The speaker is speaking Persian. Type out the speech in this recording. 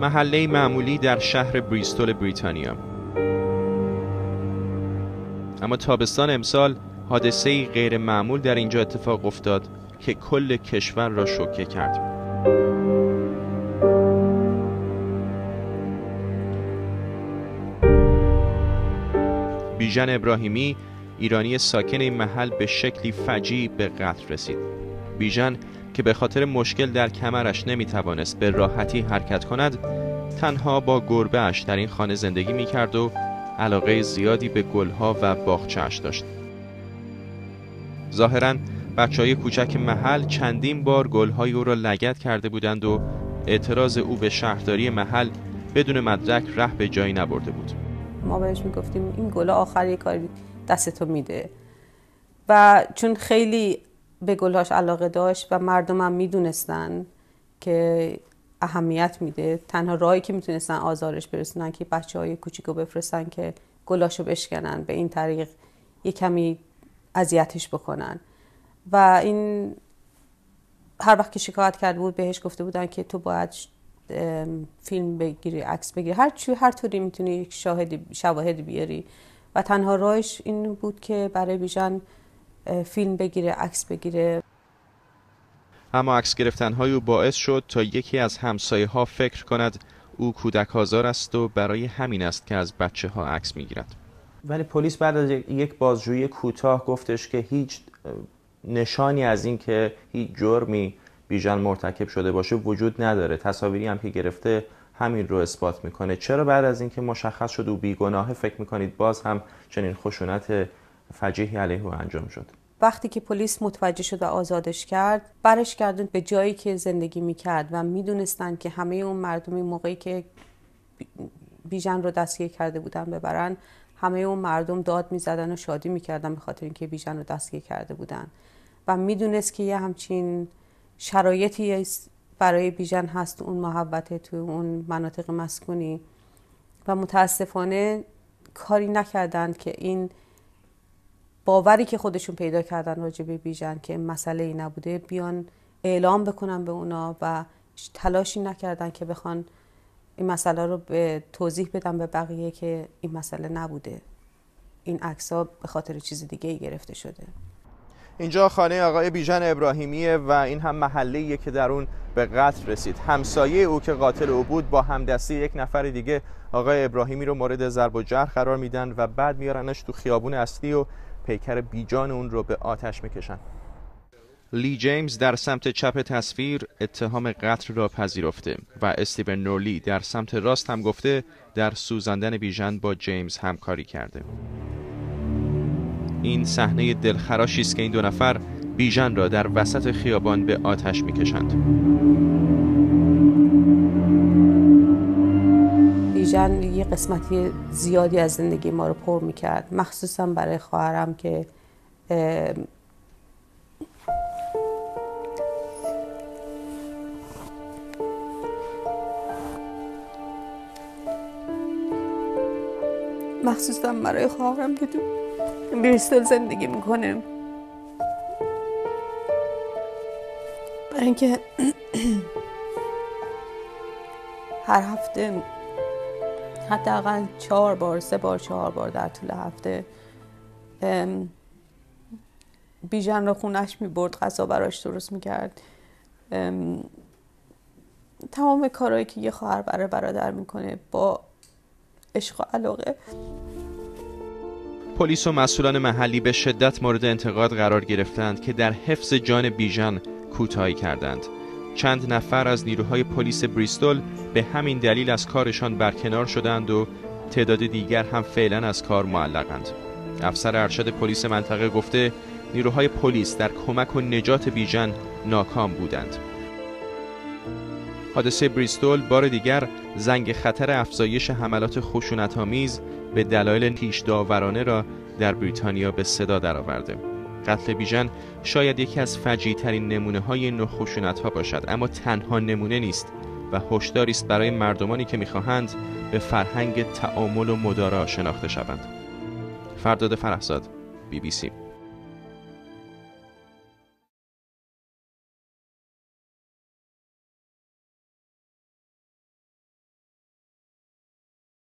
محله معمولی در شهر بریستول بریتانیا. اما تابستان امسال حادثه‌ای غیر معمول در اینجا اتفاق افتاد که کل کشور را شوکه کرد. بیژن ابراهیمی، ایرانی ساکن این محل، به شکلی فجیع به قتل رسید. بیژن که به خاطر مشکل در کمرش نمیتوانست به راحتی حرکت کند، تنها با گربه‌اش در این خانه زندگی میکرد و علاقه زیادی به گلها و باغچه‌اش داشت. ظاهراً بچه‌های کوچک محل چندین بار گل‌های او را لگد کرده بودند و اعتراض او به شهرداری محل بدون مدرک ره به جایی نبرده بود. ما بهش میگفتیم این گل‌ها آخری کاری دستتو میده، و چون خیلی به گل‌هاش علاقه داشت و مردمم میدونستن که اهمیت میده، تنها راهی که میتونستن آزارش برسونن که بچه‌های کوچیکو بفرستن که گلاشو بشکنن، به این طریق یک کمی اذیتش بکنن. و این هر وقت که شکایت کرده بود بهش گفته بودن که تو باید فیلم بگیری، عکس بگیری، هر طوری میتونی یک شواهدی بیاری. و تنها راهش این بود که برای بیژن فیلم بگیره، عکس بگیره. اما عکس گرفتن‌های او باعث شد تا یکی از همسایه‌ها فکر کند او کودک آزار است و برای همین است که از بچه‌ها عکس می‌گیرد. ولی پلیس بعد از یک بازجویی کوتاه گفتش که هیچ نشانی از این که هیچ جرمی بیژن مرتکب شده باشه وجود نداره. تصاویری هم که گرفته همین رو اثبات میکنه. چرا بعد از اینکه مشخص شد او بیگناهه فکر میکنید باز هم چنین خشونت فجیحی علیه او انجام شد؟ وقتی که پلیس متوجه شد و آزادش کرد، برش گردون به جایی که زندگی میکرد و میدونستن که همه اون مردمی موقعی که بیژن رو دستگیر کرده بودن ببرن، همه اون مردم داد میزدن و شادی میکردن به خاطر اینکه بیژن رو دستگیر کرده بودن. و میدونست که یه همچین شرایطی برای بیژن هست اون محوطه، توی اون مناطق مسکونی، و متاسفانه کاری نکردن که این باوری که خودشون پیدا کردن راجع به بیژن که مسئله ای نبوده بیان اعلام بکنن به اونا، و تلاشی نکردن که بخوان این مسئله رو به توضیح بدن به بقیه که این مسئله نبوده، این عکس‌ها به خاطر چیز دیگه ای گرفته شده. اینجا خانه آقای بیژن ابراهیمیه و این هم محله‌ایه که در اون به قتل رسید. همسایه او که قاتل او بود با همدستی یک نفر دیگه آقای ابراهیمی رو مورد ضرب و جرح قرار میدن و بعد میارنش تو خیابون اصلی و پیکر بیجان اون رو به آتش میکشن. لی جیمز در سمت چپ تصویر اتهام قتل را پذیرفته و استیون نورلی در سمت راست هم گفته در سوزاندن بیژن با جیمز همکاری کرده. این صحنه دلخراشی است که این دو نفر بیژن را در وسط خیابان به آتش میکشند. بیژن یه قسمتی زیادی از زندگی ما رو پر میکرد، مخصوصا برای خواهرم که تو بریستول زندگی میکنه. برای اینکه هر هفته حداقل 4 بار 4 بار در طول هفته بیژن رو خونش میبرد، غذا براش درست میکرد، تمام کارهایی که یه خواهر برای برادر میکنه با عشق و علاقه. پلیس و مسئولان محلی به شدت مورد انتقاد قرار گرفتند که در حفظ جان بیژن کوتاهی کردند. چند نفر از نیروهای پلیس بریستول به همین دلیل از کارشان برکنار شدند و تعداد دیگر هم فعلا از کار معلقند. افسر ارشد پلیس منطقه گفته نیروهای پلیس در کمک و نجات بیژن ناکام بودند. حادثه بریستول بار دیگر زنگ خطر افزایش حملات خشونت‌آمیز به دلایل پیش داورانه را در بریتانیا به صدا درآورده. قتل بیژن شاید یکی از فجیع‌ترین نمونه‌های این نوع خشونت‌ها باشد، اما تنها نمونه نیست و هشداری است برای مردمانی که می‌خواهند به فرهنگ تعامل و مدارا شناخته شوند. فرداد فرهزاد، BBC.